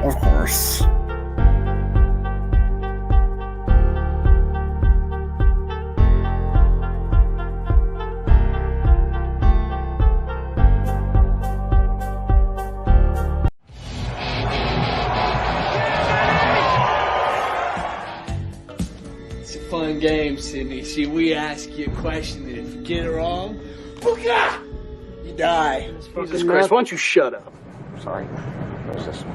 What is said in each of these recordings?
Of course. It's a fun game, Sydney. See, we ask you a question, and if you get it wrong, booga! You die. Jesus Christ, why don't you shut up? Sorry. I was just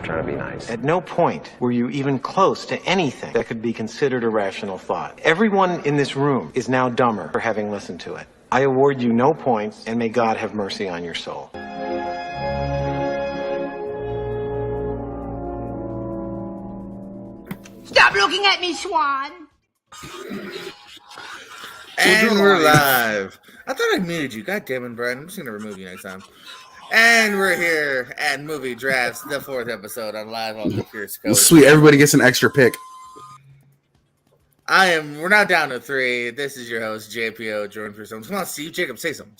trying to be nice. At no point were you even close to anything that could be considered a rational thought. Everyone in this room is now dumber for having listened to it. I award you no points, and may God have mercy on your soul. Stop looking at me, Swan! And we're live. I thought I muted you. God damn it, Brian. I'm just going to remove you next time. And we're here at Movie Drafts, the 4th episode on Live on the Pierce Code. Sweet, everybody gets an extra pick. We're now down to 3. This is your host, JPO, Jordan Pierce. Come on, Steve. Jacob, say something.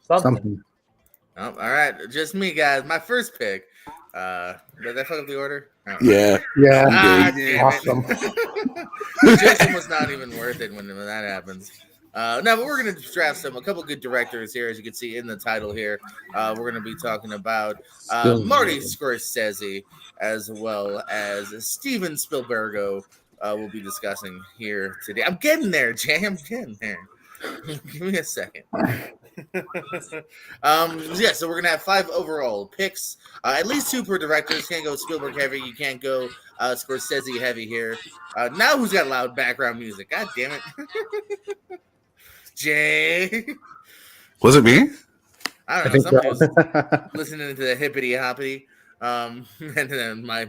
Something. Oh, all right. Just me, guys. My first pick. Did I fuck up the order? Yeah. Awesome. Jason was not even worth it when that happens. No, but we're going to draft a couple good directors here, as you can see in the title here. We're going to be talking about Marty Scorsese, as well as Steven Spielberg. We'll be discussing here today. I'm getting there, Jay. I'm getting there. Give me a second. So we're gonna have 5 overall picks. At least 2 per director. You can't go Spielberg heavy. You can't go Scorsese heavy here. Now who's got loud background music? God damn it, Jay. Was it me? I don't know. Somebody was listening to the hippity hoppity. And then my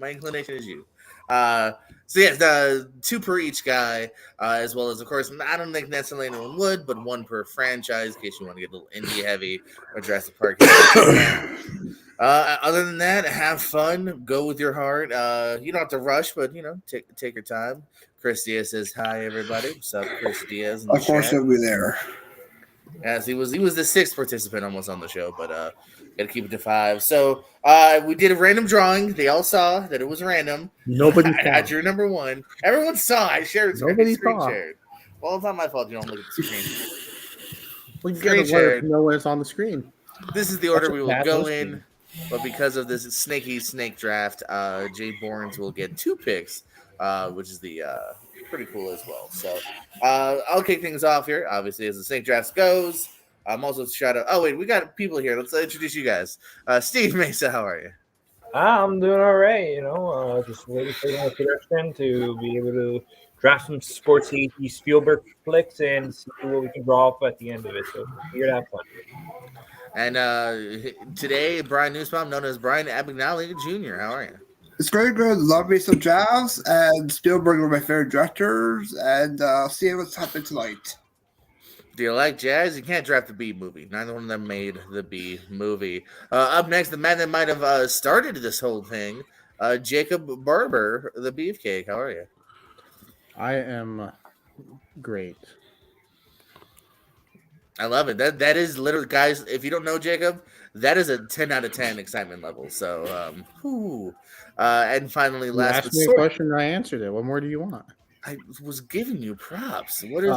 inclination is you. The 2 per each guy, as well as, of course, I don't think necessarily anyone would, but 1 per franchise in case you want to get a little indie heavy or Jurassic Park. Other than that, have fun, go with your heart. You don't have to rush, but take your time. Chris Diaz says hi, everybody. What's up, Chris Diaz? Of course, he'll be there. Yes, he was the 6th participant almost on the show, but gotta keep it to 5. So we did a random drawing. They all saw that it was random. Nobody saw. I drew number 1. Everyone saw. I shared. Nobody screen saw. shared. Well, it's not my fault. You don't look at the screen. We gotta know when it's on the screen. This is the order we will go in, but because of this snaky snake draft, Jay Borns will get 2 picks, which is the pretty cool as well. So I'll kick things off here. Obviously, as the snake draft goes. I'm also shout out. Oh wait, we got people here. Let's introduce you guys. Steve Mesa, how are you? I'm doing all right. Just waiting for the production to be able to draft some Scorsese Spielberg flicks and see what we can draw up at the end of it. So here to have fun. And today, Brian Nussbaum, known as Brian Abagnale Jr. How are you? It's very good. Love me some jazz, and Spielberg were my favorite directors, and see what's happening tonight. Do you like jazz? You can't draft the B movie. Neither one of them made the B movie. Up next, the man that might have started this whole thing, Jacob Barber, the Beefcake. How are you? I am great. I love it. That is literally, guys, if you don't know Jacob, that is a 10 out of 10 excitement level. So, and finally, last You asked me a question and I answered it. What more do you want? I was giving you props. What is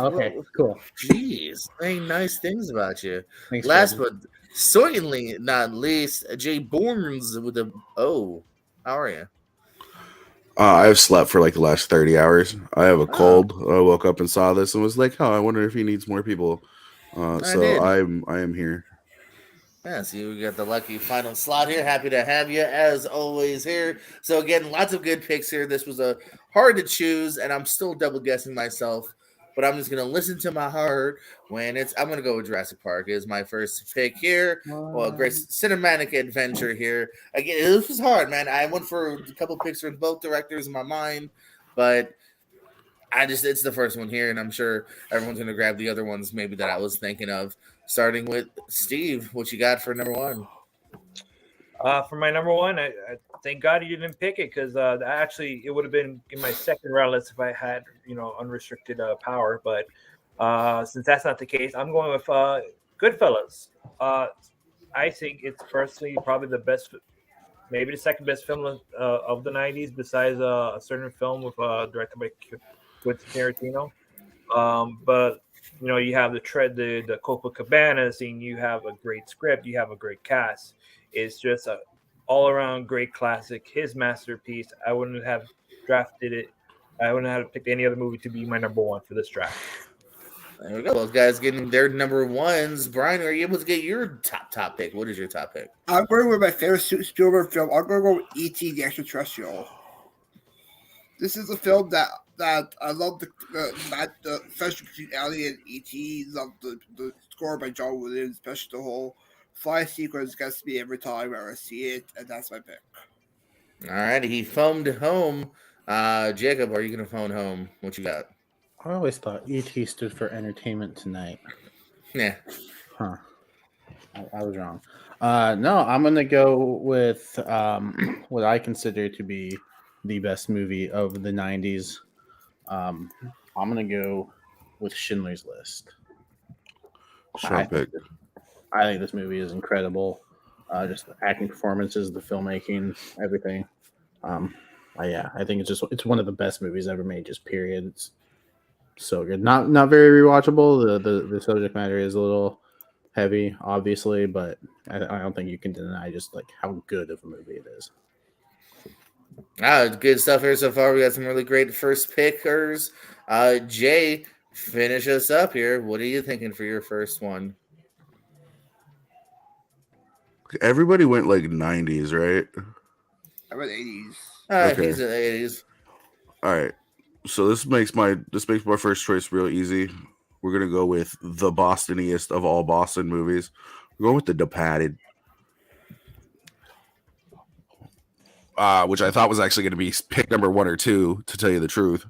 cool. Jeez, saying nice things about you. Thanks, Last buddy. but certainly not least, Jay Borns with the How are you? I've slept for like the last 30 hours. I have a cold. I woke up and saw this and was like, "Oh, I wonder if he needs more people." I am here. Yeah, so you got the lucky final slot here. Happy to have you as always here. So again, lots of good picks here. This was a hard to choose, and I'm still double guessing myself. But I'm just gonna listen to my heart when I'm gonna go with Jurassic Park is my first pick here. Well, great cinematic adventure here. Again, this was hard, man. I went for a couple picks from both directors in my mind, but it's the first one here, and I'm sure everyone's gonna grab the other ones maybe that I was thinking of. Starting with Steve, what you got for number 1? For my number 1, I thank God you didn't pick it because actually it would have been in my second round list if I had unrestricted power. But since that's not the case, I'm going with Goodfellas. I think it's personally probably the best maybe the second best film of the '90s, besides a certain film with directed by Quentin Tarantino. But you have the Copacabana scene. You have a great script. You have a great cast. It's just a all around great classic. His masterpiece. I wouldn't have drafted it. I wouldn't have picked any other movie to be my number one for this draft. There we go. Those guys getting their number ones. Brian, are you able to get your top pick? What is your top pick? I'm going with my favorite Spielberg film. I'm going to go with E.T. the Extraterrestrial. This is a film that I love the especially between Alien and E.T. Love the score by John Williams, especially the whole fly sequence gets me every time I see it, and that's my pick. All right, he phoned home. Jacob, are you going to phone home? What you got? I always thought E.T. stood for Entertainment Tonight. Yeah. Huh. I was wrong. No, I'm going to go with what I consider to be the best movie of the 90s. I'm going to go with Schindler's List. I think this movie is incredible. Just the acting performances, the filmmaking, everything. I think it's one of the best movies ever made, just period. It's so good. Not very rewatchable. The subject matter is a little heavy, obviously, but I don't think you can deny just like how good of a movie it is. Good stuff here so far. We got some really great first pickers. Jay, finish us up here. What are you thinking for your first one? Everybody went like 90s, right? I went 80s. Okay. He's in the 80s. All right. So this makes my first choice real easy. We're gonna go with the Bostoniest of all Boston movies. We're going with The Departed, which I thought was actually going to be pick number 1 or 2. To tell you the truth,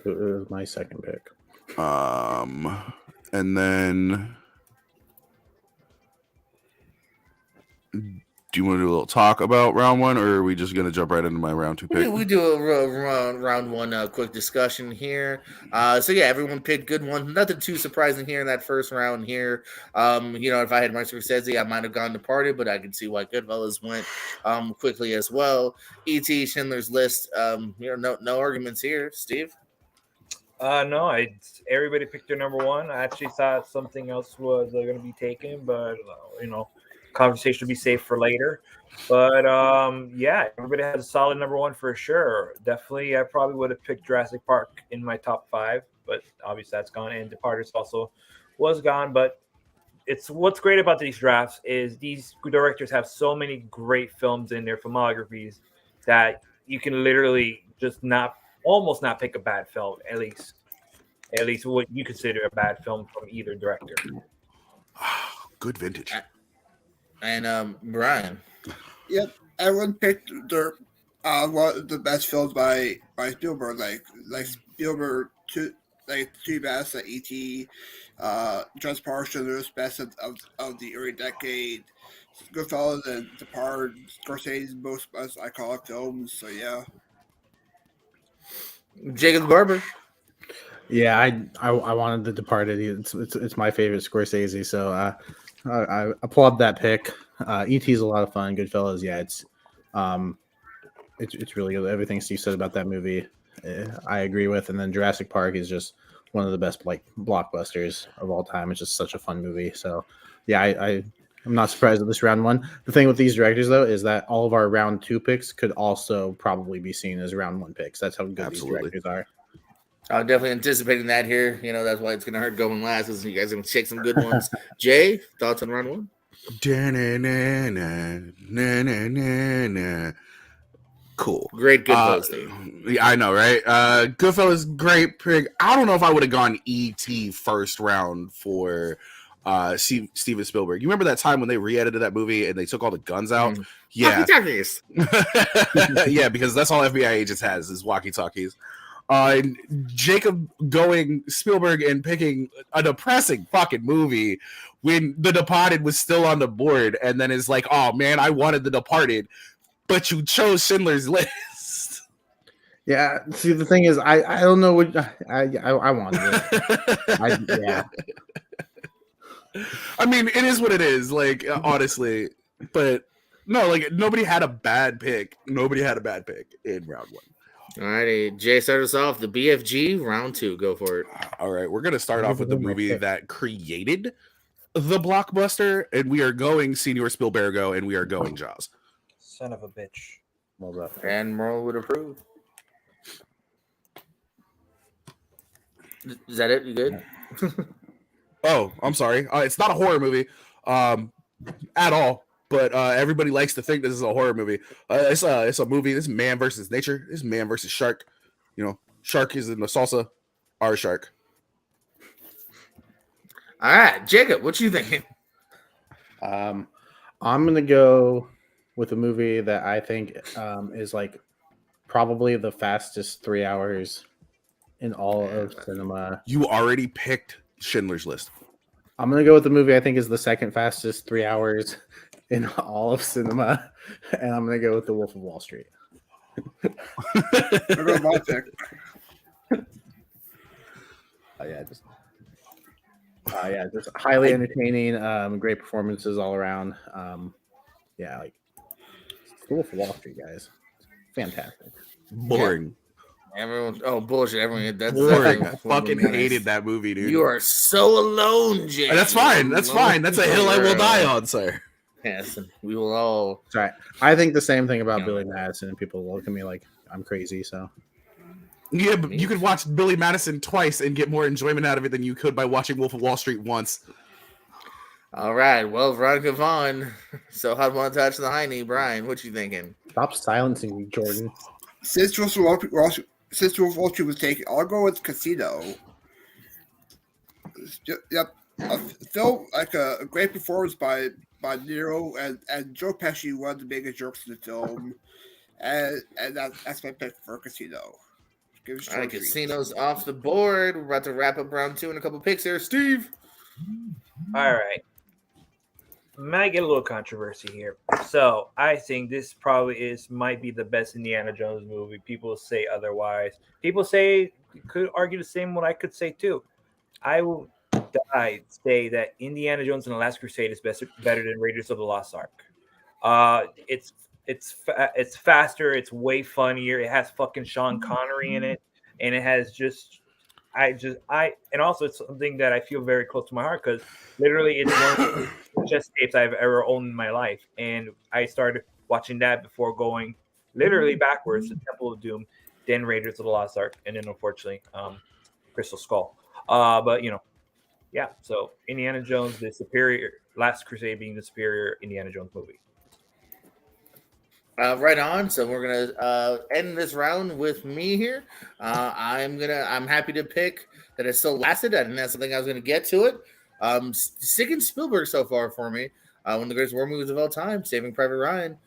It was my second pick. And then, do you want to do a little talk about round 1, or are we just going to jump right into my round 2 pick? We do a round 1 quick discussion here. So yeah, everyone picked good ones. Nothing too surprising here in that first round here. If I had my Scorsese, I might have gone Departed, but I can see why Goodfellas went quickly as well. E.T., Schindler's List. No arguments here. Steve? No, everybody picked their number one. I actually thought something else was going to be taken, but conversation will be safe for later. But everybody has a solid number one for sure. Definitely, I probably would have picked Jurassic Park in my top 5, but obviously that's gone. And Departed also was gone. But it's what's great about these drafts is these directors have so many great films in their filmographies that you can literally just almost not pick a bad film, at least what you consider a bad film from either director. Good vintage. And Brian. Yep, everyone picked their one of the best films by Spielberg, like Spielberg two best, like E.T., Jurassic Park, Schindler's Best of the early decade, Goodfellas and Departed, Scorsese's most iconic films. So yeah. Jacob Barber. Yeah, I wanted The Departed. It's my favorite Scorsese, so I applaud that pick. E.T. is a lot of fun. Goodfellas, yeah, it's really good. Everything Steve said about that movie, I agree with. And then Jurassic Park is just one of the best blockbusters of all time. It's just such a fun movie. So yeah, I'm not surprised at this round 1. The thing with these directors though is that all of our round 2 picks could also probably be seen as round 1 picks. That's how good these directors are. I'm definitely anticipating that here. That's why it's going to hurt going last, is you guys are going to take some good ones. Jay, thoughts on round 1? Cool. Great Goodfellas theme. Yeah, I know, right? Goodfellas, great pick. I don't know if I would have gone E.T. first round for Steven Spielberg. You remember that time when they re-edited that movie and they took all the guns out? Yeah. Walkie-talkies. Yeah, because that's all FBI agents has is walkie-talkies. Jacob going Spielberg and picking a depressing fucking movie when The Departed was still on the board, and then is like, oh man, I wanted The Departed, but you chose Schindler's List. Yeah, see, the thing is, I don't know what I wanted it. Yeah. I mean, it is what it is. Like honestly, but no, like nobody had a bad pick. Nobody had a bad pick in round one. Alrighty, Jay, start us off. The BFG round 2. Go for it. All right, we're gonna start off with the movie that created the blockbuster, and we are going Senor Spielbergo, and we are going Jaws. Son of a bitch. Well, And Merle would approve. Is that it? You good? Oh, I'm sorry. It's not a horror movie at all, but everybody likes to think this is a horror movie. It's a movie. This is man versus nature. This is man versus shark. You know, shark is in the salsa. Our shark. All right, Jacob, what you thinking? I'm gonna go with a movie that I think is like probably the fastest 3 hours in all of cinema. You already picked Schindler's List. I'm gonna go with the movie I think is the second fastest 3 hours in all of cinema, and I'm gonna go with The Wolf of Wall Street. My pick. Just highly entertaining, great performances all around. Like The Wolf of Wall Street, guys, fantastic. Boring. Everyone, bullshit. Everyone, that's boring. I fucking hated that movie, dude. You are so alone, Jay. That's fine. That's fine. That's a hill I will die on, sir. Yes, we will all. Sorry, I think the same thing about Billy Madison, and people look at me like I'm crazy. So yeah, but you could watch Billy Madison twice and get more enjoyment out of it than you could by watching Wolf of Wall Street once. All right, well, Veronica Vaughn. So hot want to touch the high knee, Brian. What you thinking? Stop silencing me, Jordan. Since Wolf of Wall Street was taken, I'll go with Casino. Yep, a film like a great performance by Nero and Joe Pesci, one of the biggest jokes in the film, and that's my pick for Casino. All right, Casino's off the board. We're about to wrap up round 2 and a couple picks here. Steve. All right. Might get a little controversy here. So I think this probably might be the best Indiana Jones movie. People say otherwise. People say could argue the same. What I could say too. I will say that Indiana Jones and the Last Crusade is better than Raiders of the Lost Ark. It's faster. It's way funnier. It has fucking Sean Connery in it, and it has and also it's something that I feel very close to my heart because literally it's one of the chess tapes I've ever owned in my life, and I started watching that before going literally backwards to Temple of Doom, then Raiders of the Lost Ark, and then unfortunately Crystal Skull. So Indiana Jones, the superior, Last Crusade being the superior Indiana Jones movie. Right on. So we're gonna end this round with me here. I'm happy to pick that it still lasted. I didn't have something I was gonna get to it. Sticking Spielberg so far for me. One of the greatest war movies of all time, Saving Private Ryan.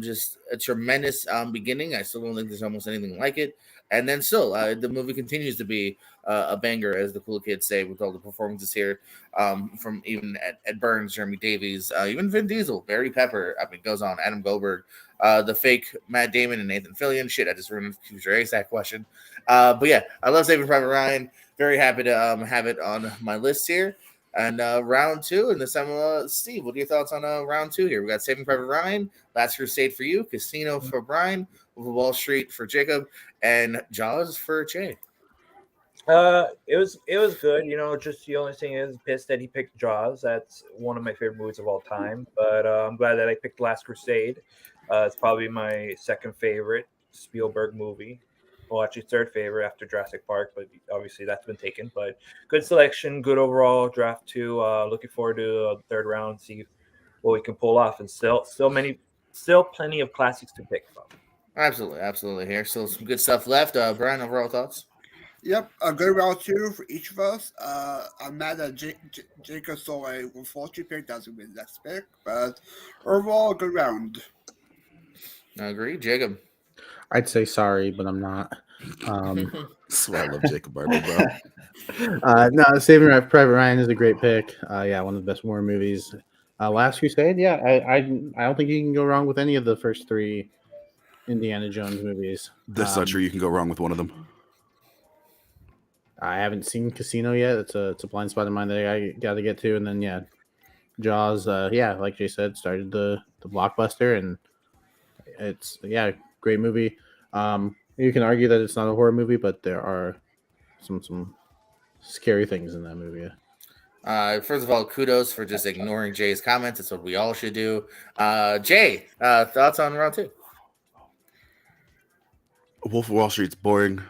Just a tremendous beginning. I still don't think there's almost anything like it. And then still, the movie continues to be a banger, as the cool kids say, with all the performances here, from even Ed Burns, Jeremy Davies, even Vin Diesel, Barry Pepper. I mean, it goes on. Adam Goldberg, the fake Matt Damon and Nathan Fillion. Shit, I just ruined your ASAP question. But yeah, I love Saving Private Ryan. Very happy to have it on my list here. And round 2, and this time, Steve, what are your thoughts on round 2 here? We got Saving Private Ryan, Last Crusade for you, Casino for Brian, Wall Street for Jacob, and Jaws for Jay. It was good. Just the only thing is pissed that he picked Jaws. That's one of my favorite movies of all time. But I'm glad that I picked Last Crusade. It's probably my second favorite Spielberg movie. Well, actually third favorite after Jurassic Park, but obviously that's been taken. But good selection, good overall draft 2. Looking forward to the third round, see what we can pull off, and still plenty of classics to pick from. Absolutely. Here, still some good stuff left. Brian, overall thoughts? Yep, a good round 2 for each of us. I'm mad that Jacob stole a Wolf Wall Street pick. That's going to be the next pick. But overall, a good round. I agree. Jacob? I'd say sorry, but I'm not. That's why I love Jacob Barber, bro. No, Saving Private Ryan is a great pick. One of the best war movies. Last Crusade, I don't think you can go wrong with any of the first 3 Indiana Jones movies. That's not true. You can go wrong with one of them. I haven't seen Casino yet. It's a blind spot of mine that I got to get to, and then Jaws. Like Jay said, started the blockbuster, and it's great movie. You can argue that it's not a horror movie, but there are some scary things in that movie. First of all, kudos for just ignoring Jay's comments. It's what we all should do. Jay, thoughts on round two? Wolf of Wall Street's boring.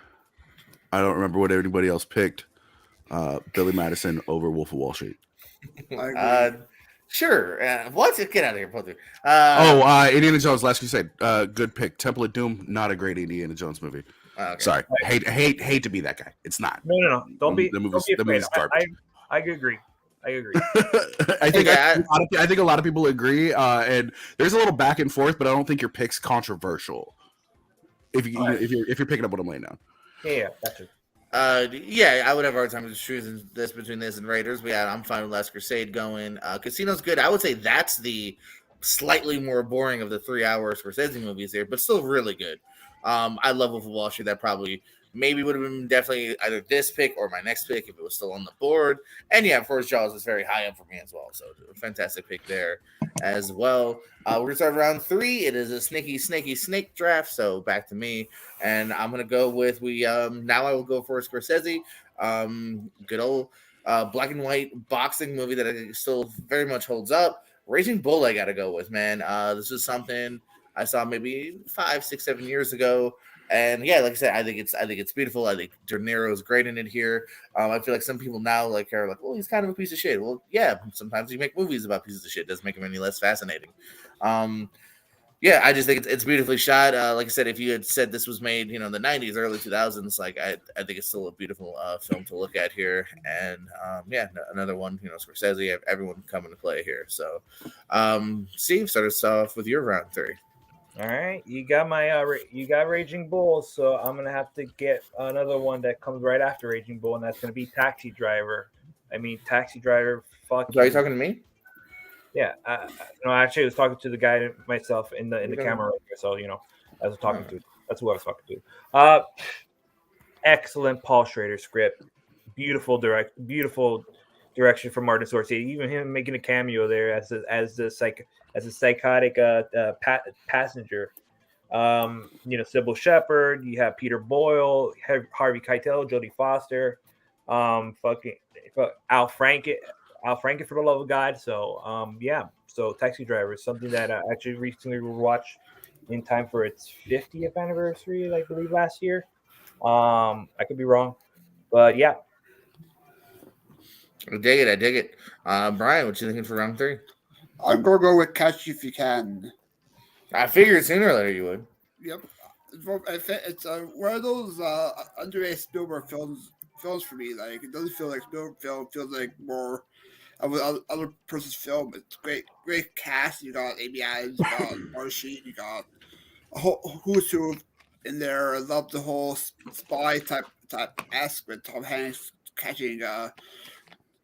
I don't remember what anybody else picked. Billy Madison over Wolf of Wall Street. Sure. What? Get out of here, both of you. Indiana Jones: Last Crusade. Good pick. Temple of Doom. Not a great Indiana Jones movie. Okay. Sorry. Hate to be that guy. It's not. No. Don't be. The movie's garbage. I agree. I think a lot of people agree, and there's a little back and forth, but I don't think your pick's controversial. If you're picking up what I'm laying down. Yeah, gotcha. I would have a hard time choosing this between this and Raiders. But I'm fine with Last Crusade going. Casino's good. I would say that's the slightly more boring of the 3 hour Scorsese movies here, but still really good. I love Wolf of Wall Street. That probably maybe would have been definitely either this pick or my next pick if it was still on the board. And of course, Jaws is very high up for me as well. So fantastic pick there as well. We're going to start round 3. It is a sneaky snake draft. So back to me. And I'm going to go with now I will go for Scorsese. Good old black and white boxing movie that I think still very much holds up. Raging Bull I got to go with, man. This is something I saw maybe 5, 6, 7 years ago. And like I said, I think it's beautiful. I think De Niro is great in it here. I feel like some people now are like, well, he's kind of a piece of shit. Well, yeah, sometimes you make movies about pieces of shit. It doesn't make them any less fascinating. I just think it's beautifully shot. Like I said, if you had said this was made, in the 90s, early 2000s, like I think it's still a beautiful film to look at here. And another one, Scorsese, everyone coming to play here. So, Steve, start us off with your round 3. All right, you got you got Raging Bull, so I'm gonna have to get another one that comes right after Raging Bull, and that's gonna be Taxi Driver. Taxi Driver. Fuck. Are you talking to me? Yeah, actually, I was talking to the guy myself in the camera right here, so I was talking to. That's who I was talking to. Excellent Paul Schrader script, beautiful direction from Martin Scorsese. Even him making a cameo there as a psychotic passenger. Sybil Shepherd. You have Peter Boyle, Harvey Keitel, Jodie Foster, Al Franken for the love of God. So so Taxi Driver is something that I actually recently watched in time for its 50th anniversary, I believe last year. I could be wrong, but yeah. I dig it. Brian, what you thinking for round 3? I'm going to go with Catch You If You Can. I figured sooner or later you would. Yep. It's one of those underrated Spielberg films for me. Like, it doesn't feel like Spielberg film. It feels like more of other person's film. It's great cast. You got Amy Adams, you got Martin Sheen, you got a whole who's who in there. I love the whole spy type aspect. Tom Hanks catching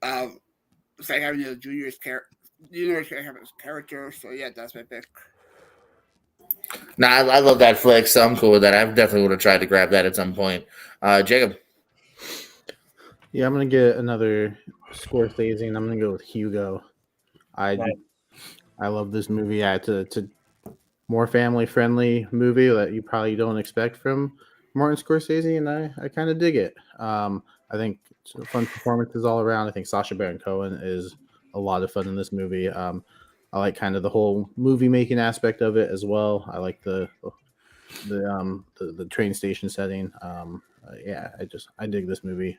Frank Avenue Jr.'s character. So that's my pick. I love that flick, so I'm cool with that. I definitely would have tried to grab that at some point. Jacob. Yeah, I'm gonna get another Scorsese, and I'm gonna go with Hugo. I love this movie. Yeah, it's a more family friendly movie that you probably don't expect from Martin Scorsese, and I kind of dig it. I think it's fun performances all around. I think Sacha Baron Cohen is a lot of fun in this movie. I like kind of the whole movie making aspect of it as well. I like the train station setting. I dig this movie.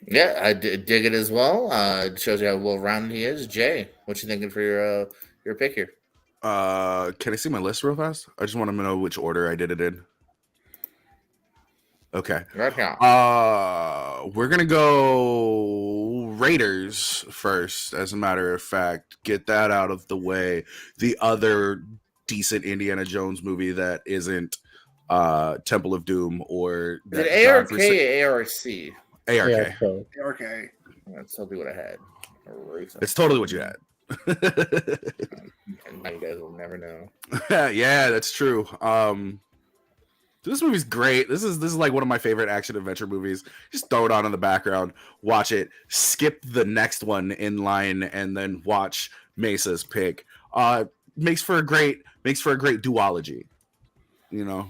Yeah, I dig it as well. It shows you how well rounded he is. Jay, what you thinking for your pick here? Can I see my list real fast? I just want to know which order I did it in. Okay. Right now. We're gonna go Raiders first. As a matter of fact, get that out of the way. The other decent Indiana Jones movie that isn't Temple of Doom or is it ARK or ARC? ARK. ARK. That's totally what I had. It's totally what you had. And you guys will never know. Yeah, that's true. This movie's great. This is like one of my favorite action adventure movies. Just throw it on in the background, watch it, skip the next one in line, and then watch Mesa's pick. Makes for a great duology. You know,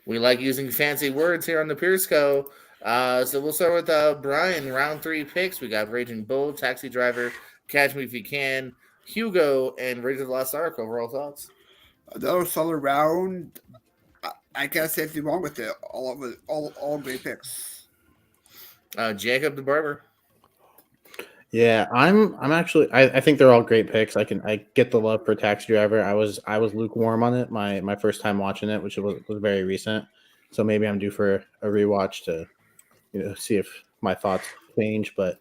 We like using fancy words here on the Pierce Co. So we'll start with Brian. Round 3 picks. We got Raging Bull, Taxi Driver, Catch Me If You Can, Hugo, and Raiders of the Lost Ark. Overall thoughts? Another solid round. I can't say anything wrong with it. All of it, all great picks. Jacob the Barber. Yeah, I'm actually I think they're all great picks. I get the love for Taxi Driver. I was lukewarm on it my first time watching it, which was very recent. So maybe I'm due for a rewatch to see if my thoughts change. But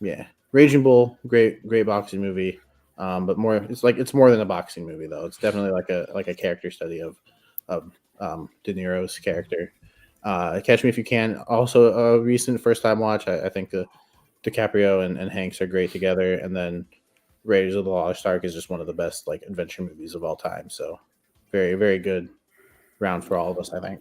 yeah, Raging Bull, great boxing movie. But it's more than a boxing movie though. It's definitely like a character study of De Niro's character. Catch Me If You Can, also a recent first time watch. I think DiCaprio and Hanks are great together, and then Raiders of the Lost Ark is just one of the best like adventure movies of all time. So very, very good round for all of us, I think.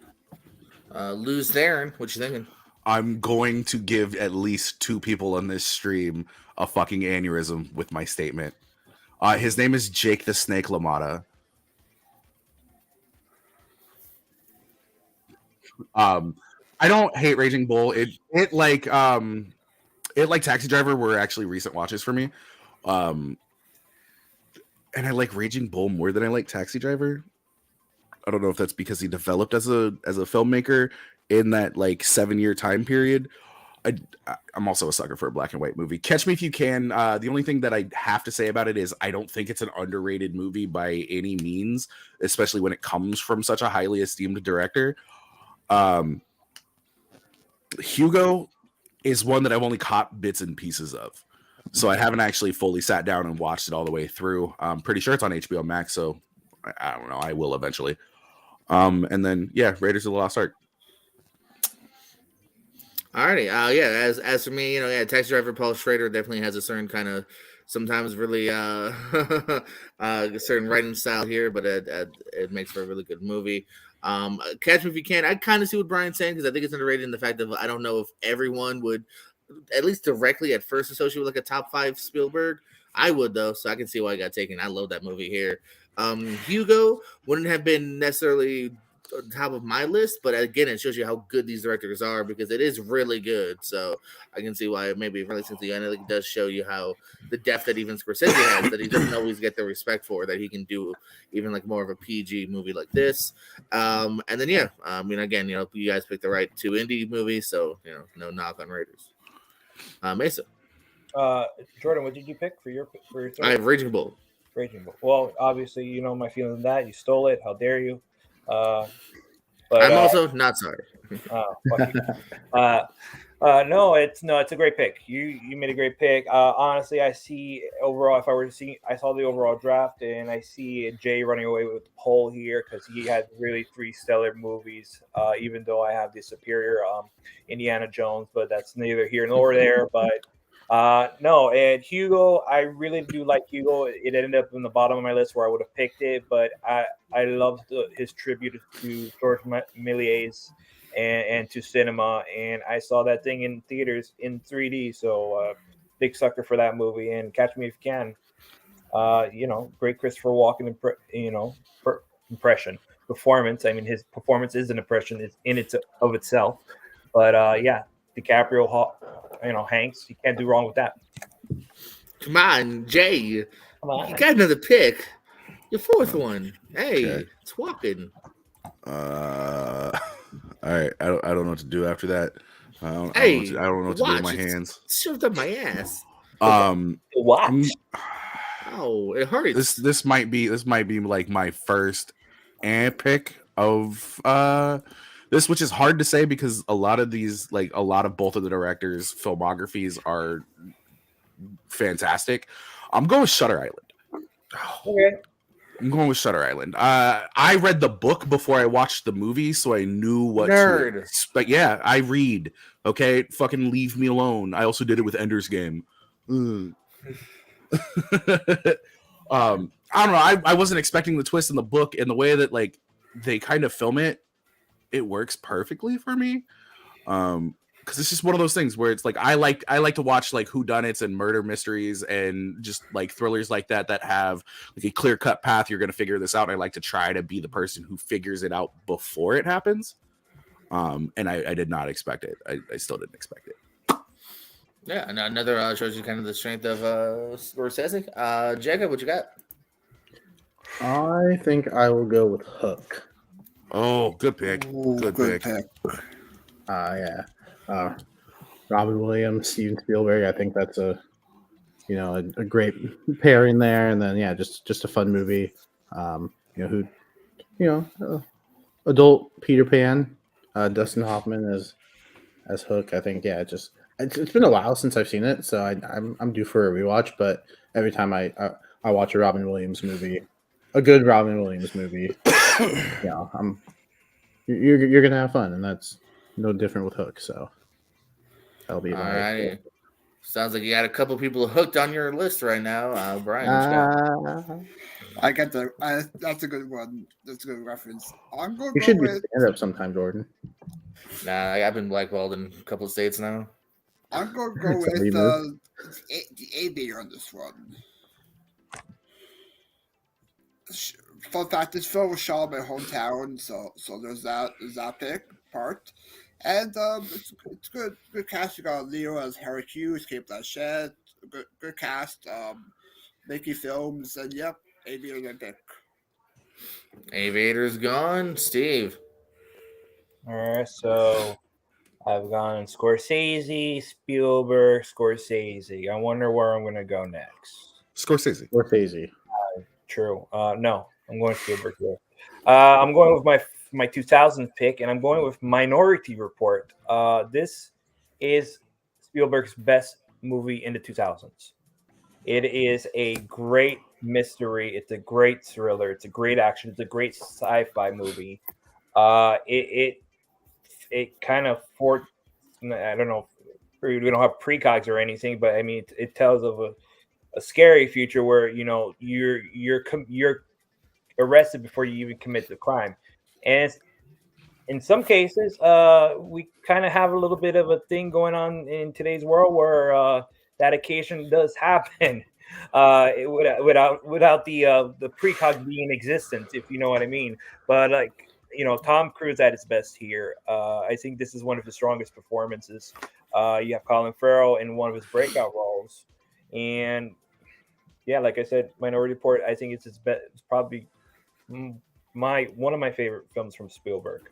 Lose Darren. What you thinking? I'm going to give at least 2 people on this stream a fucking aneurysm with my statement. His name is Jake the Snake LaMotta. I don't hate Raging Bull. It like Taxi Driver were actually recent watches for me. And I like Raging Bull more than I like Taxi Driver. I don't know if that's because he developed as a filmmaker in that like 7-year time period. I'm also a sucker for a black and white movie. Catch Me If You Can. The only thing that I have to say about it is I don't think it's an underrated movie by any means, especially when it comes from such a highly esteemed director. Hugo is one that I've only caught bits and pieces of, so I haven't actually fully sat down and watched it all the way through. I'm pretty sure it's on HBO Max, so I don't know. I will eventually. And then yeah, Raiders of the Lost Ark. Alrighty. Yeah. As for me, Taxi Driver Paul Schrader definitely has a certain kind of sometimes really certain writing style here, but it makes for a really good movie. Catch Me If You Can. I kind of see what Brian's saying because I think it's underrated in the fact that I don't know if everyone would at least directly at first associate with like a top 5 Spielberg. I would though, so I can see why I got taken. I love that movie here. Hugo wouldn't have been necessarily on top of my list, but again, it shows you how good these directors are because it is really good. So I can see why maybe realistically, I think it does show you how the depth that even Scorsese has that he doesn't always get the respect for that he can do even like more of a PG movie like this. And then again, you guys picked the right 2 indie movies, so no knock on Raiders. Mesa. Jordan, what did you pick for your third? I have Raging Bull. Raging Bull. Well, obviously, you know my feelings on that. You stole it. How dare you? But I'm also not sorry. Fuck you. No, it's a great pick. You made a great pick. Honestly, I see overall. If I were to see, I saw the overall draft, and I see Jay running away with the poll here because he had really 3 stellar movies. Even though I have the superior Indiana Jones, but that's neither here nor there. But no, and Hugo, I really do like Hugo. It ended up in the bottom of my list where I would have picked it, but I loved his tribute to George Méliès and to cinema, and I saw that thing in theaters in 3D. So big sucker for that movie. And Catch Me If You Can. Great Christopher Walken performance. I mean, his performance is an impression in of itself. But DiCaprio, Hanks, you can't do wrong with that. Come on, Jay. Come on. You got another pick. Your 4th one. Hey, okay. It's walking. All right. I don't know what to do after that. I don't know what to do with my hands. It's shoved up my ass. Watch. Oh, it hurts. This might be like my first pick of this, which is hard to say because a lot of both of the directors' filmographies are fantastic. I'm going with Shutter Island. Okay. I'm going with Shutter Island. I read the book before I watched the movie, so I knew what Nerd. to expect. Yeah, I read. Okay, fucking leave me alone. I also did it with Ender's Game. I don't know. I wasn't expecting the twist in the book and the way that they kind of film it, it works perfectly for me. Because it's just one of those things where it's like I like to watch like whodunits and murder mysteries and just like thrillers like that have like a clear cut path. You're gonna figure this out. And I like to try to be the person who figures it out before it happens. And I did not expect it. I still didn't expect it. Yeah, and another shows you kind of the strength of Scorsese. Jacob, what you got? I think I will go with Hook. Oh, good pick. Ooh, Good pick. Yeah. Robin Williams, Steven Spielberg. I think that's a great pairing there. And then just a fun movie. Adult Peter Pan, Dustin Hoffman as Hook. I think it's been a while since I've seen it, so I'm due for a rewatch. But every time I watch a Robin Williams movie, a good Robin Williams movie, you're gonna have fun, and that's no different with Hook. So that'll be All right. Sounds like you got a couple people hooked on your list right now. Brian, what you got? I get the. That's a good one. That's a good reference. I'm going You to should go do with. stand up sometime, Jordan. Nah, I've been blackballed in a couple of states now. I'm going to go It's a with reboot. the Aviator on this one. Fun fact: this film was shot in my hometown, so there's that pick part, and it's good cast. You got Leo as Harry Hughes, Kate Blanchett, good cast. Making films, and yep, Aviator pick. Aviator's gone. Steve. All right, so I've gone Scorsese, Spielberg, Scorsese. I wonder where I'm going to go next. Scorsese. True. No, I'm going Spielberg here. I'm going with my 2000 pick, and I'm going with Minority Report. This is Spielberg's best movie in the 2000s. It is a great mystery. It's a great thriller. It's a great action. It's a great sci-fi movie. It kind of I don't know. We don't have precogs or anything, but I mean, it tells of a scary future where you're arrested before you even commit the crime, and in some cases, we kind of have a little bit of a thing going on in today's world where that occasion does happen without the precog being in existence, if you know what I mean. But Tom Cruise at his best here. I think this is one of his strongest performances. You have Colin Farrell in one of his breakout roles, and like I said, Minority Report. I think it's his best. It's probably one of my favorite films from Spielberg.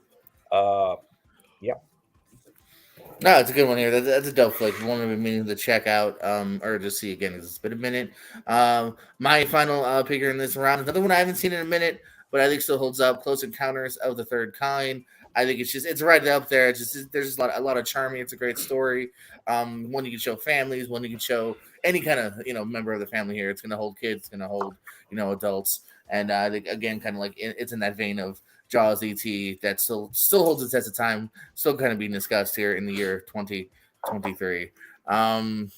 No, it's a good one here. That's a dope flick. One of meaning to check out, or just see again because it's been a minute. My final pick in this round, another one I haven't seen in a minute, but I think still holds up. Close Encounters of the Third Kind. I think it's right up there. It's just there's just a lot of charming. It's a great story. One you can show families. One you can show any kind of member of the family here. It's going to hold kids. It's going to hold adults. And I think again, kind of like it's in that vein of Jaws, E.T. that still holds its test of time. Still kind of being discussed here in the year 2023. All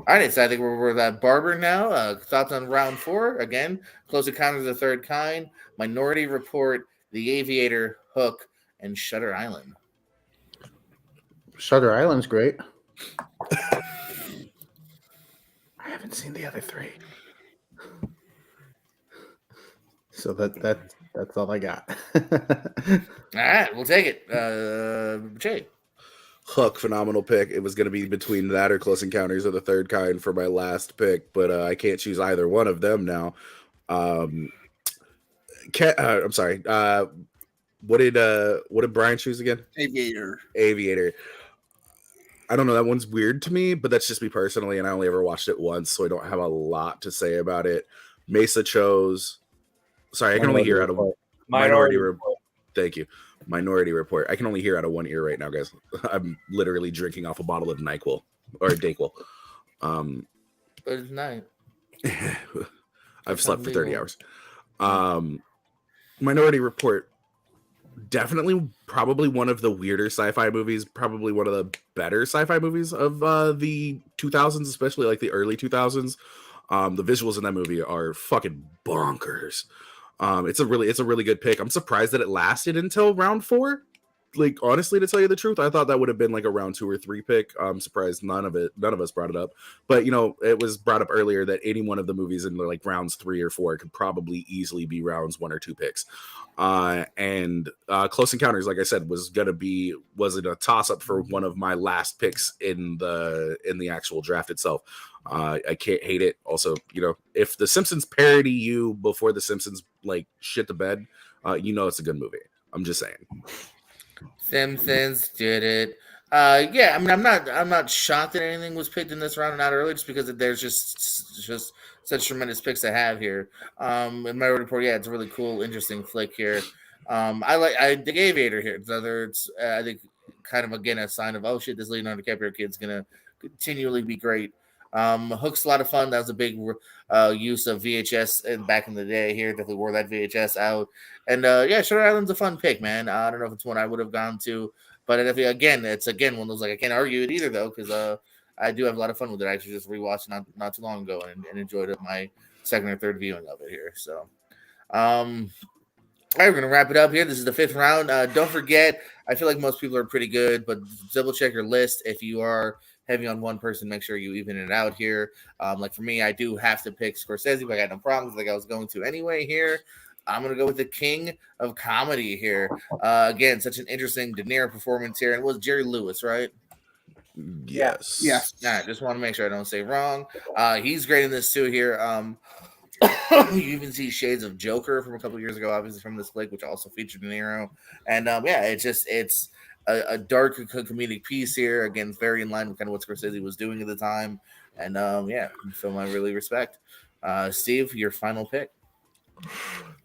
right, so I think we're at Barber now. Thoughts on round 4 again? Close Encounters of the Third Kind, Minority Report, The Aviator, Hook, and Shutter Island. Shutter Island's great. I haven't seen the other 3, so that's all I got. All right, we'll take it. Jay. Hook, phenomenal pick. It was going to be between that or Close Encounters of the Third Kind for my last pick, but I can't choose either one of them now. I'm sorry. What did Brian choose again? Aviator. I don't know. That one's weird to me, but that's just me personally, and I only ever watched it once, so I don't have a lot to say about it. Mesa chose. Sorry, I can only hear out of Minority Report. Thank you. Minority Report. I can only hear out of one ear right now, guys. I'm literally drinking off a bottle of NyQuil or Dayquil. But it's night. I've slept for 30 hours. Minority Report. Definitely probably one of the weirder sci-fi movies, probably one of the better sci-fi movies of the 2000s, especially like the early 2000s. The visuals in that movie are fucking bonkers. It's a really good pick. I'm surprised that it lasted until round 4. Like, honestly, to tell you the truth, I thought that would have been like a round 2 or 3 pick. I'm surprised none of us brought it up. But it was brought up earlier that any one of the movies in like rounds 3 or 4 could probably easily be rounds 1 or 2 picks. And Close Encounters, like I said, wasn't a toss up for one of my last picks in the actual draft itself. I can't hate it. Also, if The Simpsons parody you before The Simpsons like shit the bed, it's a good movie. I'm just saying. Simpsons did it. Yeah, I mean, I'm not shocked that anything was picked in this round and not early, just because there's just such tremendous picks to have here. In my report, yeah, it's a really cool, interesting flick here. I think Aviator here. It's I think kind of again a sign of, oh shit, this Leonardo DiCaprio kid's gonna continually be great. Hook's a lot of fun. That was a big use of VHS back in the day. Here, definitely wore that VHS out. And yeah, Shutter Island's a fun pick, man. I don't know if it's one I would have gone to, but it's one of those, like, I can't argue it either though, because I do have a lot of fun with it. I actually just rewatched not too long ago and enjoyed it, my second or third viewing of it here. So, all right, we're gonna wrap it up here. This is the 5th round. Don't forget, I feel like most people are pretty good, but double check your list. If you are heavy on one person, make sure you even it out here. Like for me, I do have to pick Scorsese, but I got no problems. Like I was going to anyway here. I'm going to go with the king of comedy here. Again, such an interesting De Niro performance here. And it was Jerry Lewis, right? Yes. Yeah. All right, just want to make sure I don't say wrong. He's great in this too here. You even see shades of Joker from a couple years ago, obviously from this flick, which also featured De Niro. And yeah, it's a dark comedic piece here. Again, it's very in line with kind of what Scorsese was doing at the time. And yeah, film I really respect. Steve, your final pick.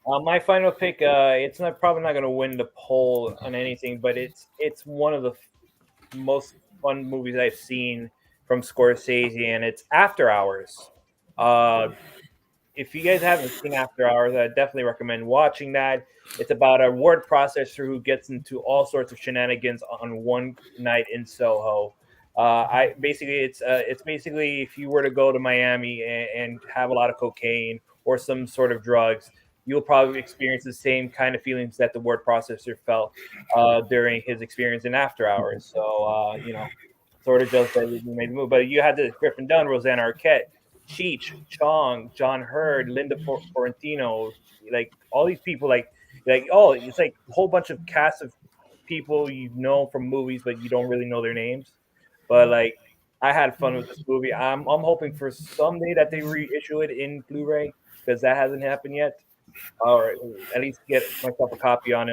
My final pick, it's probably not going to win the poll on anything, but it's one of the most fun movies I've seen from Scorsese, and it's After Hours. If you guys haven't seen After Hours, I definitely recommend watching that. It's about a word processor who gets into all sorts of shenanigans on one night in Soho. It's basically if you were to go to Miami and have a lot of cocaine or some sort of drugs, you'll probably experience the same kind of feelings that the word processor felt during his experience in After Hours. So, sort of just that we made the move. But you had the Griffin Dunn, Rosanna Arquette, Cheech, Chong, John Hurd, Linda Fiorentino, like all these people, it's like a whole bunch of cast of people you know from movies, but you don't really know their names. But like, I had fun with this movie. I'm hoping for someday that they reissue it in Blu-ray, because that hasn't happened yet. Or at least get myself a copy on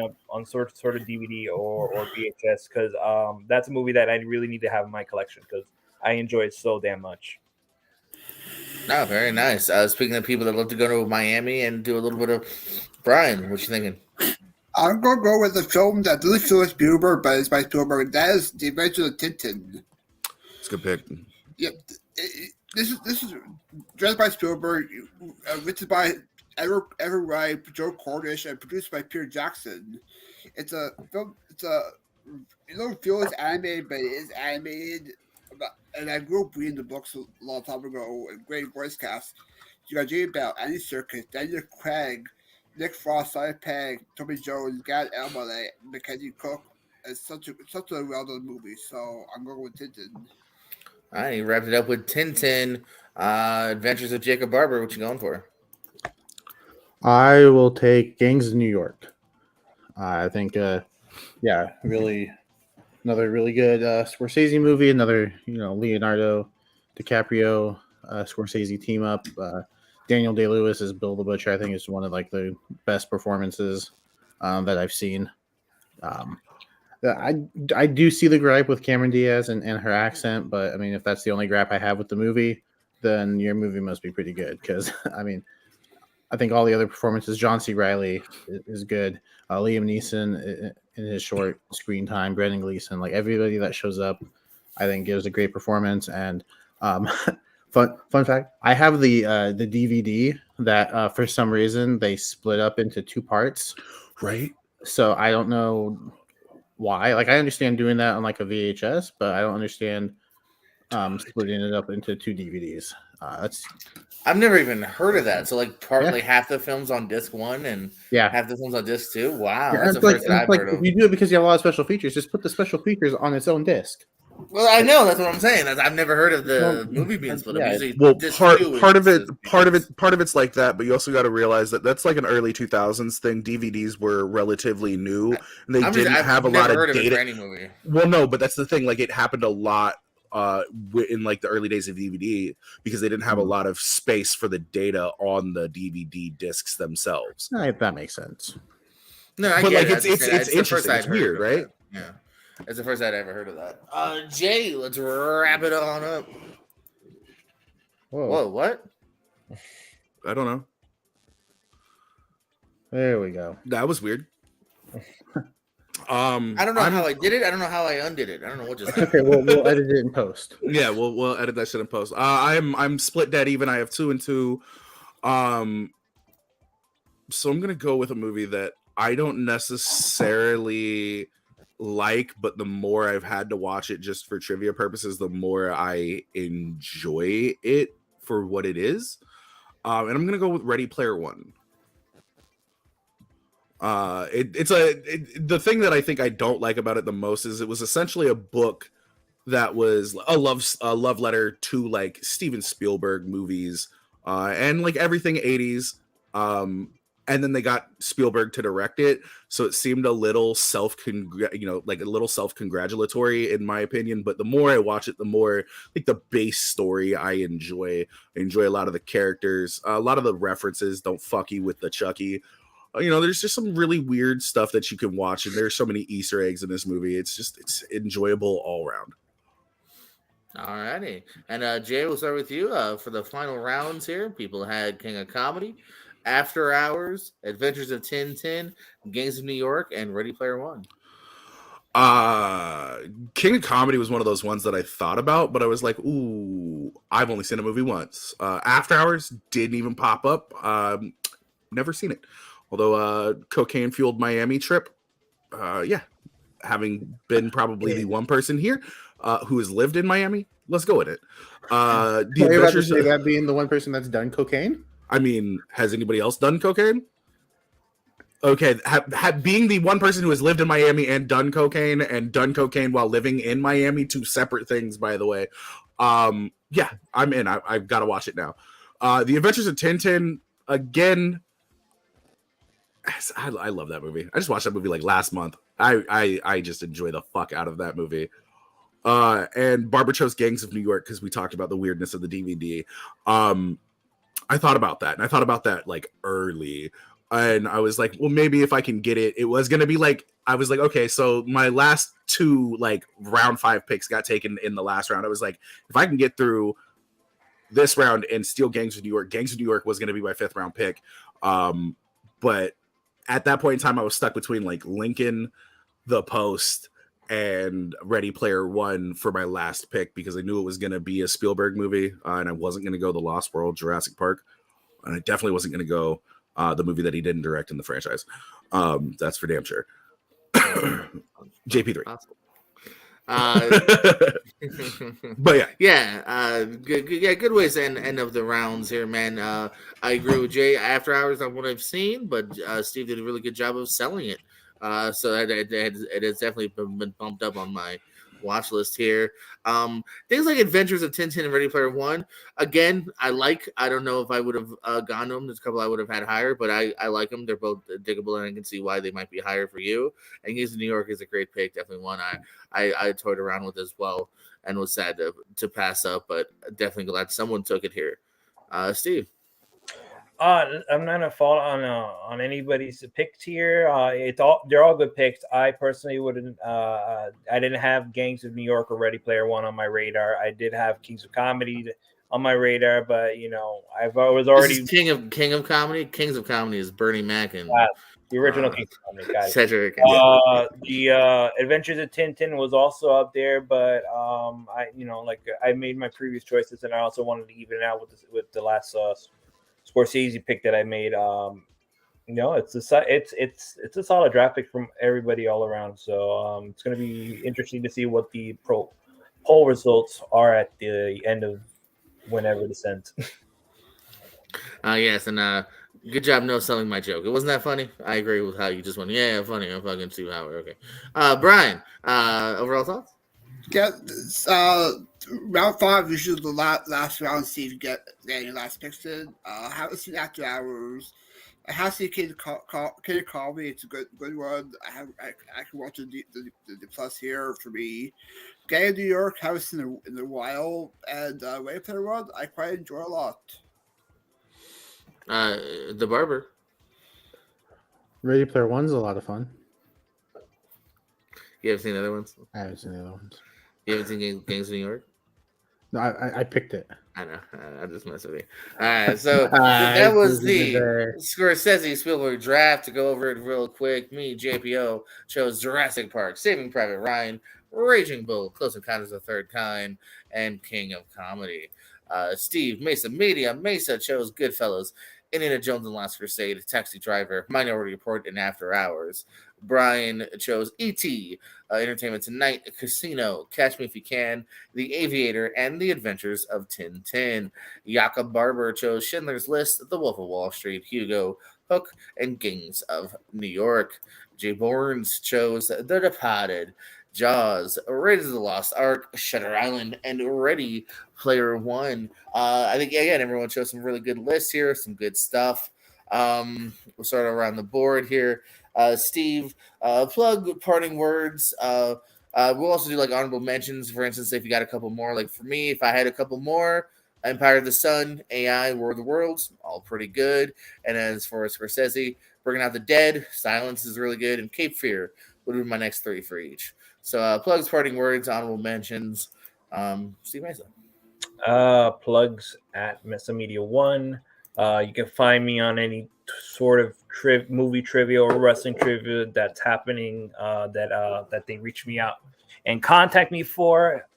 sort of DVD or VHS, because that's a movie that I really need to have in my collection because I enjoy it so damn much. Oh, very nice. Speaking of people that love to go to Miami and do a little bit of Brian, what you thinking? I'm going to go with a film that doesn't feel like Spielberg, but it's by Spielberg. That is The Adventures of Tintin. It's a good pick. Yep. This is directed by Spielberg, written by Edward Wright, Joe Cornish, and produced by Peter Jackson. It's a film. You don't feel it's animated, but it is animated. And I grew up reading the books a long time ago. And great voice cast. You got Jamie Bell, Andy Serkis, Daniel Craig, Nick Frost, Simon Pegg, Toby Jones, Gad Elmaleh, Mackenzie Cook. It's such a well-done movie. So I'm going with Tintin. All right, you wrapped it up with Tintin. Adventures of Jacob Barber. What you going for? I will take Gangs of New York. I think, really another really good Scorsese movie. Another, Leonardo DiCaprio, Scorsese team up. Daniel Day-Lewis as Bill the Butcher. I think is one of like the best performances that I've seen. I do see the gripe with Cameron Diaz and her accent, but I mean, if that's the only gripe I have with the movie, then your movie must be pretty good. Because I mean, I think all the other performances, John C. Reilly is good. Liam Neeson in his short screen time, Brendan Gleeson, like everybody that shows up, I think gives a great performance. And fun fact, I have the DVD that for some reason they split up into 2 parts. Right. So I don't know why. Like I understand doing that on like a VHS, but I don't understand splitting it up into 2 DVDs. That's I've never even heard of that. So like partly Yeah. half the films on disc 1 and yeah. half the films on disc 2. Wow, Yeah, that's the first that I've heard if of. you do it because you have a lot of special features, just put the special features on its own disc. Well, I know that's what I'm saying. I've never heard of the Well, movie being split up. yeah. Usually, Well, disc part 2 part of is part of it's like that, but you also got to realize that that's like an early 2000s thing. DVDs were relatively new, and they I've didn't have a never lot of heard of it for data. any movie. Well, no, but that's the thing. Like, it happened a lot in like the early days of DVD because they didn't have a lot of space for the data on the DVD discs themselves. That makes sense. No, I But, get like, it. it's the first interesting. I'd It's heard weird, of right? that. Yeah, it's the first I'd ever heard of that. Jay, let's wrap it on up. Whoa, what? I don't know. There we go. That was weird. I don't know how I did it. I don't know how I undid it. I don't know what just happened. Okay, we'll edit it in post. Yeah, we'll edit that shit in post. I'm split dead even. I have 2 and 2. So I'm gonna go with a movie that I don't necessarily like, but the more I've had to watch it just for trivia purposes, the more I enjoy it for what it is. And I'm gonna go with Ready Player One. The thing that I think I don't like about it the most is it was essentially a book that was a love letter to like Steven Spielberg movies and like everything 80s. And then they got Spielberg to direct it, so it seemed a little self-congratulatory in my opinion. But the more I watch it, the more like the base story I enjoy. I enjoy a lot of the characters, a lot of the references. Don't fuck you with the Chucky. There's just some really weird stuff that you can watch, and there's so many Easter eggs in this movie. It's enjoyable all around. All righty. And Jay, we'll start with you for the final rounds here. People had King of Comedy, After Hours, Adventures of Tintin, Gangs of New York, and Ready Player One. King of Comedy was one of those ones that I thought about, but I was like, ooh, I've only seen a movie once. After Hours didn't even pop up. Never seen it. Although Cocaine Fueled Miami trip, having been probably the one person here who has lived in Miami, let's go with it. The Adventures of that being the one person that's done cocaine. I mean, has anybody else done cocaine? Okay, being the one person who has lived in Miami and done cocaine while living in Miami, 2 separate things, by the way. Yeah, I'm in. I've got to watch it now. The Adventures of Tintin, again. I love that movie. I just watched that movie like last month. I just enjoy the fuck out of that movie. And Barbara chose Gangs of New York because we talked about the weirdness of the DVD. I thought about that, and I thought about that like early, and I was like, well, maybe if I can get it, it was gonna be like, I was like, okay, so my last 2 like round 5 picks got taken in the last round. I was like, if I can get through this round and steal Gangs of New York was gonna be my 5th round pick. But at that point in time, I was stuck between like Lincoln, The Post, and Ready Player One for my last pick because I knew it was going to be a Spielberg movie, and I wasn't going to go The Lost World, Jurassic Park, and I definitely wasn't going to go the movie that he didn't direct in the franchise. That's for damn sure. JP3. But good ways to end of the rounds here, man. I agree with Jay. After Hours on what I've seen, but Steve did a really good job of selling it. So it has definitely been bumped up on my watch list here. Things like Adventures of Tintin and Ready Player One. Again, I don't know if I would have gone to them. There's a couple I would have had higher, but I like them. They're both diggable, and I can see why they might be higher for you. And Gangs of New York is a great pick. Definitely one I toyed around with as well and was sad to pass up, but definitely glad someone took it here. Steve. I'm not gonna fall on anybody's picks here. They're all good picks. I personally wouldn't. I didn't have Gangs of New York or Ready Player One on my radar. I did have Kings of Comedy on my radar, but I was already King of Comedy. Kings of Comedy is Bernie Mac and the original Kings of Comedy. Got it. Cedric. The Adventures of Tintin was also up there, but I made my previous choices, and I also wanted to even it out with the last Scorsese pick that I made. It's a solid draft pick from everybody all around. So it's going to be interesting to see what the poll results are at the end of whenever this ends. Yes, and good job no selling my joke. It wasn't that funny. I agree with how you just went. Yeah, funny. I'm fucking Steve Howard. Okay, Brian. Overall thoughts? Yeah, round 5 is usually the last round. See if you get your last picks in. Haven't seen After Hours. I have seen Kid Call Me. It's a good one. I can watch the plus here for me. Gang of New York. Haven't seen in a while. And Ready Player One. I quite enjoy a lot. The Barber. Ready Player One's a lot of fun. You haven't seen the other ones? I haven't seen the other ones. You haven't seen Gangs of New York? No, I picked it. I know. I just mess with you. All right, so that was the Scorsese Spielberg draft. To go over it real quick, me, JPO, chose Jurassic Park, Saving Private Ryan, Raging Bull, Close Encounters of the Third Kind, and King of Comedy. Steve, Mesa chose Goodfellas, Indiana Jones and the Last Crusade, Taxi Driver, Minority Report, and After Hours. Brian chose E.T., Entertainment Tonight, Casino, Catch Me If You Can, The Aviator, and The Adventures of Tintin. Jakob Barber chose Schindler's List, The Wolf of Wall Street, Hugo, Hook, and Gangs of New York. Jay Bournes chose The Departed, Jaws, Raiders of the Lost Ark, Shutter Island, and Ready Player One. I think, again, everyone chose some really good lists here, some good stuff. We'll start around the board here. Steve, plug parting words. We'll also do like honorable mentions. For instance, if you got a couple more, like for me, if I had a couple more, Empire of the Sun, AI, War of the Worlds, all pretty good. And as for Scorsese, Bringing Out the Dead, Silence is really good, and Cape Fear would be my next 3 for each. So plugs, parting words, honorable mentions. Steve Mesa. Plugs at Mesa Media One. You can find me on any sort of movie trivia or wrestling trivia that's happening that they reach me out and contact me for.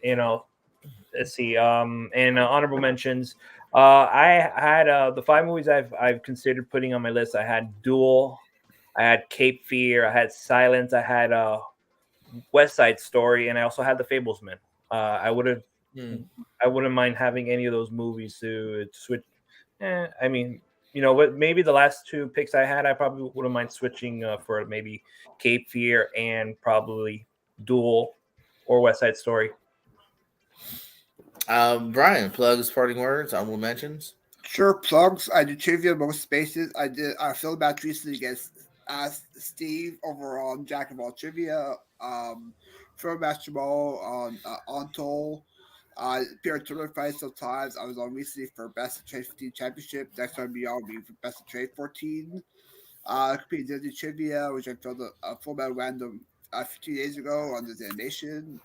Let's see. And honorable mentions. I had the 5 movies I've considered putting on my list. I had Duel, I had Cape Fear, I had Silence, I had West Side Story, and I also had The Fablesman. I wouldn't mind having any of those movies to switch. I mean, maybe the last 2 picks I had, I probably wouldn't mind switching for maybe Cape Fear and probably Duel or West Side Story. Brian, plugs, parting words, honorable mentions. Sure, plugs. I did trivia most spaces. I filmed match recently against Steve over on Jack of All Trivia. Film basketball on Toll. Appeared tournament fights sometimes. I was on recently for Best of Trade 15 Championship. Next time I'll be for Best of Trade 14. Competed Disney Trivia, which I filled a full metal random 15 days ago on this animation.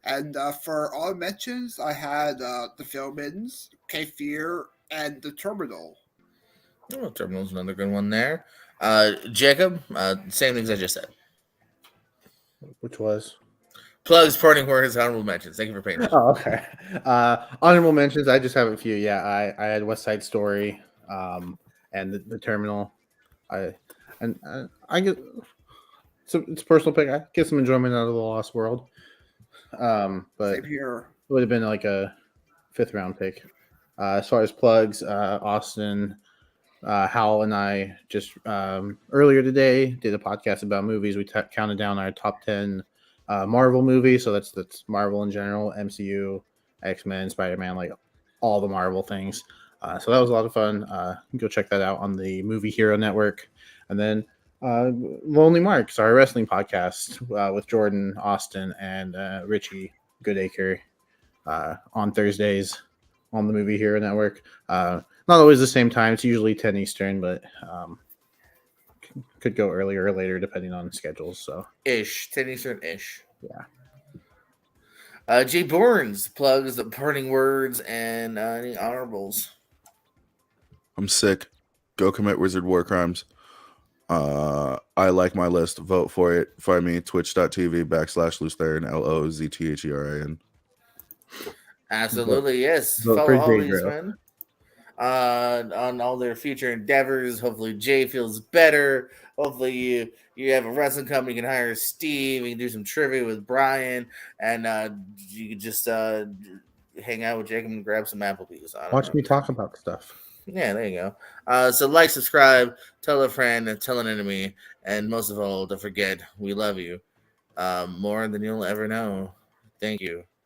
And for all mentions, I had The Filmins, Cape Fear, and The Terminal. Oh, Terminal's another good one there. Jacob, same things I just said. Which was? Plugs, parting words, honorable mentions. Thank you for paying attention. Oh, okay. Honorable mentions. I just have a few. Yeah, I had West Side Story, and the Terminal. I get so it's a personal pick. I get some enjoyment out of The Lost World. But Same here. It would have been like a 5th round pick. As far as plugs, Austin, Hal, and I just earlier today did a podcast about movies. We counted down our top 10 Marvel movies. So that's Marvel in general, MCU, X-Men, Spider-Man, like all the Marvel things. So that was a lot of fun. Go check that out on the Movie Hero Network. And then Lonely Marks, our wrestling podcast with Jordan, Austin, and Richie Goodacre on Thursdays on the Movie Hero Network. Not always the same time. It's usually 10 Eastern, but could go earlier or later depending on schedules. So 10 Eastern-ish. Yeah. Jay Bournes, plugs, the parting words, and any honorables. I'm sick. Go commit wizard war crimes. I like my list. Vote for it. Find me twitch.tv/Lutheran LOZTHERAN. Absolutely, yes. Vote Follow for all J. these Drill. men. on all their future endeavors. Hopefully, Jay feels better. Hopefully, you have a wrestling company. You can hire Steve. You can do some trivia with Brian, and you can just hang out with Jacob and grab some Applebee's. I don't Watch know. me talk about stuff. Yeah, there you go. So like, subscribe, tell a friend, and tell an enemy, and most of all, don't forget we love you more than you'll ever know. Thank you.